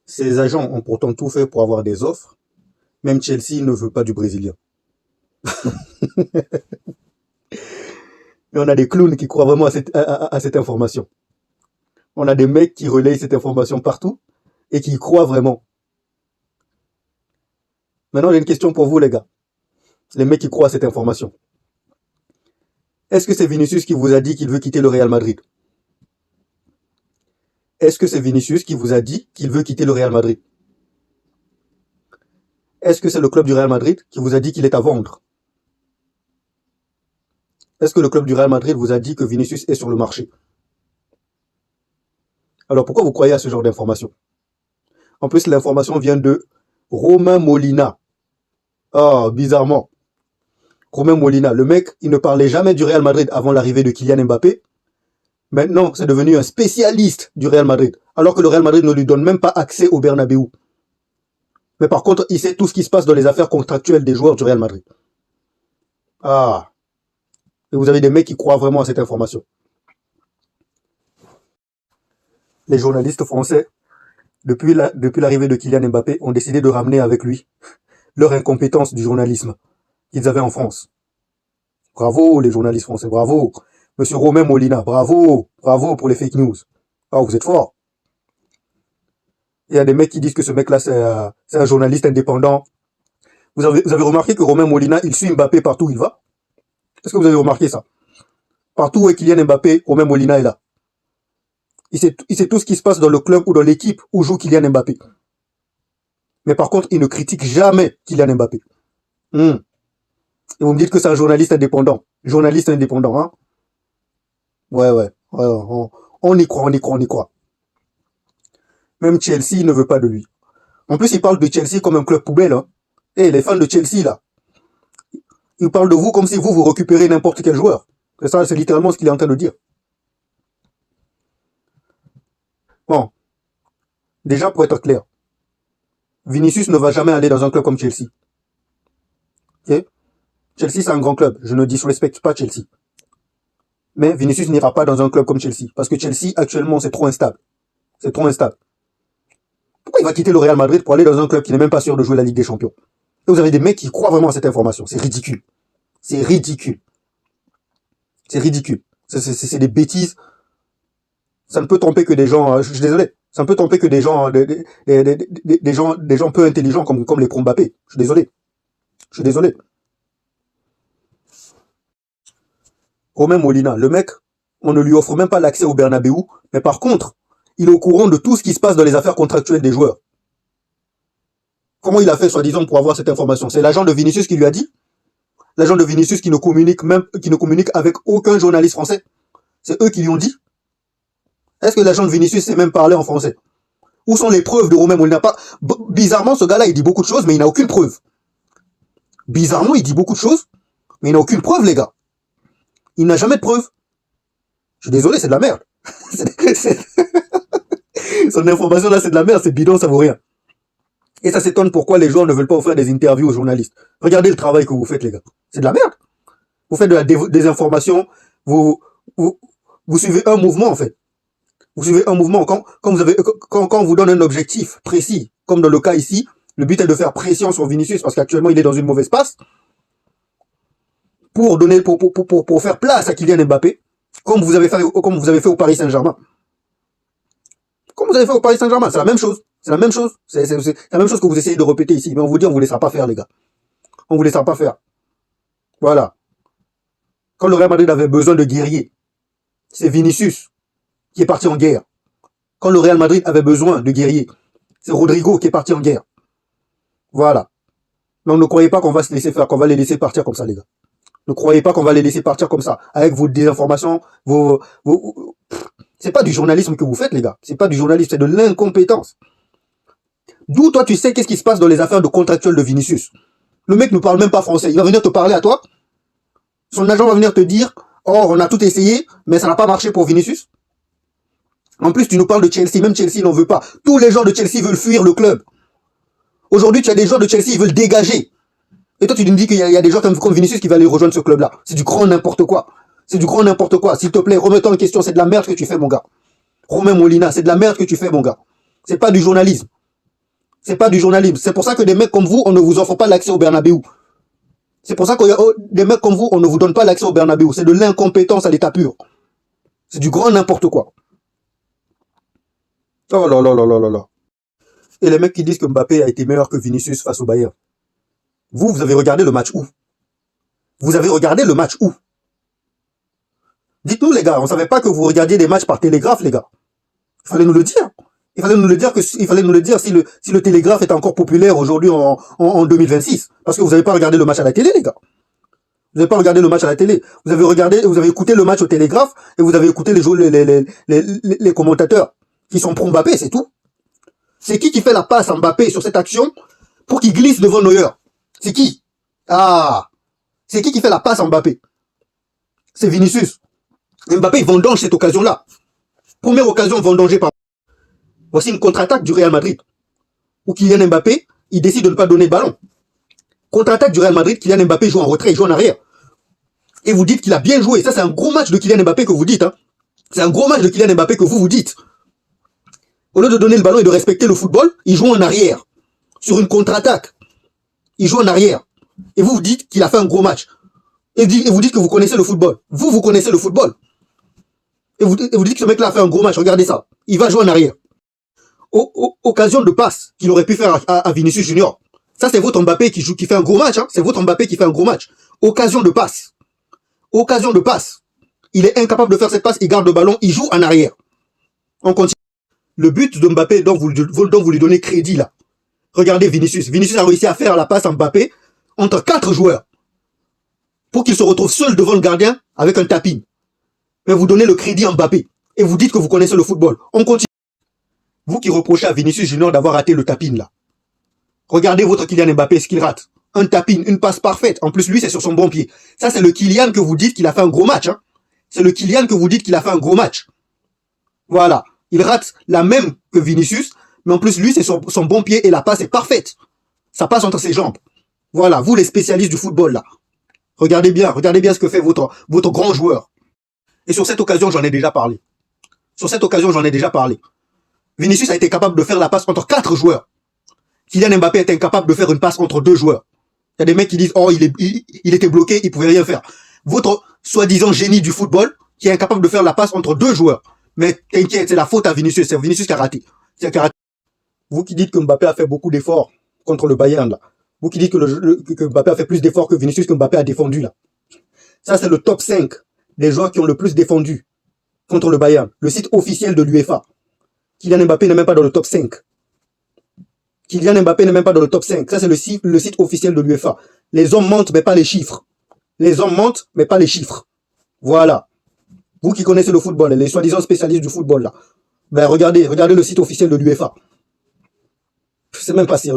Ces agents ont pourtant tout fait pour avoir des offres. Même Chelsea ne veut pas du Brésilien. Et on a des clowns qui croient vraiment à cette information. On a des mecs qui relayent cette information partout et qui y croient vraiment. Maintenant, j'ai une question pour vous, les gars. Les mecs qui croient à cette information. Est-ce que c'est Vinicius qui vous a dit qu'il veut quitter le Real Madrid? Est-ce que c'est Vinicius qui vous a dit qu'il veut quitter le Real Madrid? Est-ce que c'est le club du Real Madrid qui vous a dit qu'il est à vendre? Est-ce que le club du Real Madrid vous a dit que Vinicius est sur le marché? Alors pourquoi vous croyez à ce genre d'information? En plus, l'information vient de Romain Molina. Ah, bizarrement. Romain Molina, le mec, il ne parlait jamais du Real Madrid avant l'arrivée de Kylian Mbappé. Maintenant, c'est devenu un spécialiste du Real Madrid, alors que le Real Madrid ne lui donne même pas accès au Bernabéu. Mais par contre, il sait tout ce qui se passe dans les affaires contractuelles des joueurs du Real Madrid. Ah. Et vous avez des mecs qui croient vraiment à cette information. Les journalistes français, depuis l'arrivée de Kylian Mbappé, ont décidé de ramener avec lui leur incompétence du journalisme qu'ils avaient en France. Bravo les journalistes français, bravo. Monsieur Romain Molina, bravo, bravo pour les fake news. Ah, vous êtes forts. Il y a des mecs qui disent que ce mec-là, c'est un journaliste indépendant. Vous avez remarqué que Romain Molina, il suit Mbappé partout où il va? Est-ce que vous avez remarqué ça? Partout où est Kylian Mbappé, Romain Molina est là. Il sait tout ce qui se passe dans le club ou dans l'équipe où joue Kylian Mbappé. Mais par contre, il ne critique jamais Kylian Mbappé. Et vous me dites que c'est un journaliste indépendant. Journaliste indépendant, hein? Ouais, on y croit. Même Chelsea ne veut pas de lui. En plus, il parle de Chelsea comme un club poubelle, hein. Et les fans de Chelsea, là, ils parlent de vous comme si vous récupérez n'importe quel joueur. Et ça, c'est littéralement ce qu'il est en train de dire. Bon. Déjà, pour être clair, Vinicius ne va jamais aller dans un club comme Chelsea. Ok? Chelsea, c'est un grand club. Je ne disrespecte pas Chelsea. Mais Vinicius n'ira pas dans un club comme Chelsea. Parce que Chelsea, actuellement, c'est trop instable. C'est trop instable. Pourquoi il va quitter le Real Madrid pour aller dans un club qui n'est même pas sûr de jouer la Ligue des Champions? Et vous avez des mecs qui croient vraiment à cette information. C'est ridicule. C'est ridicule. C'est ridicule. C'est des bêtises. Ça ne peut tromper que des gens, je suis désolé. Ça ne peut tromper que des gens, des gens peu intelligents comme les pro-Mbappé. Je suis désolé. Je suis désolé. Romain Molina, le mec, on ne lui offre même pas l'accès au Bernabéu, mais par contre, il est au courant de tout ce qui se passe dans les affaires contractuelles des joueurs. Comment il a fait, soi-disant, pour avoir cette information? C'est l'agent de Vinicius qui lui a dit? L'agent de Vinicius qui ne communique avec aucun journaliste français? C'est eux qui lui ont dit? Est-ce que l'agent de Vinicius sait même parler en français? Où sont les preuves de Romain Molina? Bizarrement, ce gars-là, il dit beaucoup de choses, mais il n'a aucune preuve. Bizarrement, il dit beaucoup de choses, mais il n'a aucune preuve, les gars. Il n'a jamais de preuve. Je suis désolé, c'est de la merde. Son information là, c'est de la merde, c'est bidon, ça vaut rien. Et ça s'étonne pourquoi les joueurs ne veulent pas offrir des interviews aux journalistes. Regardez le travail que vous faites, les gars. C'est de la merde. Vous faites de la désinformation, vous suivez un mouvement, en fait. Vous suivez un mouvement. Quand on vous donne un objectif précis, comme dans le cas ici, le but est de faire pression sur Vinicius parce qu'actuellement il est dans une mauvaise passe, pour faire place à Kylian Mbappé, comme vous avez fait au Paris Saint-Germain. Comme vous avez fait au Paris Saint-Germain, c'est la même chose. C'est la même chose. C'est la même chose que vous essayez de répéter ici. Mais on vous dit, on vous laissera pas faire, les gars. On vous laissera pas faire. Voilà. Quand le Real Madrid avait besoin de guerriers, c'est Vinicius qui est parti en guerre. Quand le Real Madrid avait besoin de guerriers, c'est Rodrigo qui est parti en guerre. Voilà. Donc ne croyez pas qu'on va se laisser faire, qu'on va les laisser partir comme ça, les gars. Ne croyez pas qu'on va les laisser partir comme ça, avec vos désinformations, c'est pas du journalisme que vous faites, les gars. C'est pas du journalisme, c'est de l'incompétence. D'où toi, tu sais qu'est-ce qui se passe dans les affaires de contractuels de Vinicius. Le mec ne parle même pas français. Il va venir te parler à toi. Son agent va venir te dire, oh, on a tout essayé, mais ça n'a pas marché pour Vinicius. En plus, tu nous parles de Chelsea. Même Chelsea n'en veut pas. Tous les gens de Chelsea veulent fuir le club. Aujourd'hui, tu as des gens de Chelsea qui veulent dégager. Et toi, tu nous dis qu'il y a des gens comme Vinicius qui veulent aller rejoindre ce club-là. C'est du grand n'importe quoi. C'est du grand n'importe quoi. S'il te plaît, remets-toi en question. C'est de la merde que tu fais, mon gars. Romain Molina, c'est de la merde que tu fais, mon gars. C'est pas du journalisme. C'est pas du journalisme. C'est pour ça que des mecs comme vous, on ne vous offre pas l'accès au Bernabéu. C'est pour ça que des mecs comme vous, on ne vous donne pas l'accès au Bernabéu. C'est de l'incompétence à l'état pur. C'est du grand n'importe quoi. Oh là là là là là là. Et les mecs qui disent que Mbappé a été meilleur que Vinicius face au Bayern. Vous avez regardé le match où? Vous avez regardé le match où? Dites-nous les gars, on savait pas que vous regardiez des matchs par télégraphe les gars. Il fallait nous le dire. Il fallait nous le dire si le télégraphe est encore populaire aujourd'hui en 2026. Parce que vous n'avez pas regardé le match à la télé les gars. Vous n'avez pas regardé le match à la télé. Vous avez écouté le match au télégraphe et vous avez écouté les commentateurs qui sont pro Mbappé, c'est tout. C'est qui fait la passe à Mbappé sur cette action pour qu'il glisse devant Neuer? C'est qui? Ah, c'est qui fait la passe à Mbappé? C'est Vinicius. Et Mbappé, il vendange cette occasion-là. Première occasion vendangée par... Voici une contre-attaque du Real Madrid. Où Kylian Mbappé, il décide de ne pas donner le ballon. Contre-attaque du Real Madrid, Kylian Mbappé joue en retrait, il joue en arrière. Et vous dites qu'il a bien joué. Ça, c'est un gros match de Kylian Mbappé que vous dites. Hein. C'est un gros match de Kylian Mbappé que vous dites. Au lieu de donner le ballon et de respecter le football, il joue en arrière. Sur une contre-attaque. Il joue en arrière. Et vous dites qu'il a fait un gros match. Et vous dites que vous connaissez le football. Vous connaissez le football. Et vous dites que ce mec-là a fait un gros match. Regardez ça. Il va jouer en arrière. Occasion de passe qu'il aurait pu faire à Vinicius Junior. Ça, c'est votre Mbappé qui fait un gros match. Hein. C'est votre Mbappé qui fait un gros match. Occasion de passe. Occasion de passe. Il est incapable de faire cette passe. Il garde le ballon. Il joue en arrière. On continue. Le but de Mbappé dont vous lui donnez crédit là. Regardez Vinicius. Vinicius a réussi à faire la passe à Mbappé entre 4 joueurs. Pour qu'il se retrouve seul devant le gardien avec un tapis. Mais vous donnez le crédit à Mbappé. Et vous dites que vous connaissez le football. On continue. Vous qui reprochez à Vinicius Junior d'avoir raté le tapin là. Regardez votre Kylian Mbappé, ce qu'il rate. Un tapin, une passe parfaite. En plus, lui, c'est sur son bon pied. Ça, c'est le Kylian que vous dites qu'il a fait un gros match. Hein. C'est le Kylian que vous dites qu'il a fait un gros match. Voilà. Il rate la même que Vinicius. Mais en plus, lui, c'est son bon pied et la passe est parfaite. Ça passe entre ses jambes. Voilà, vous les spécialistes du football là. Regardez bien ce que fait votre grand joueur. Et sur cette occasion, j'en ai déjà parlé. Vinicius a été capable de faire la passe entre 4 joueurs. Kylian Mbappé est incapable de faire une passe entre 2 joueurs. Il y a des mecs qui disent, oh, il était bloqué, il pouvait rien faire. Votre soi-disant génie du football, qui est incapable de faire la passe entre 2 joueurs. Mais t'inquiète, c'est la faute à Vinicius. C'est Vinicius qui a raté. Vous qui dites que Mbappé a fait beaucoup d'efforts contre le Bayern, là. Vous qui dites que Mbappé a fait plus d'efforts que Vinicius, que Mbappé a défendu, là. Ça, c'est le top 5 des joueurs qui ont le plus défendu contre le Bayern. Le site officiel de l'UEFA. Kylian Mbappé n'est même pas dans le top 5. Ça, c'est le site officiel de l'UEFA. Les hommes mentent, mais pas les chiffres. Voilà. Vous qui connaissez le football, les soi-disant spécialistes du football, là. Ben, regardez le site officiel de l'UEFA. C'est même pas sérieux.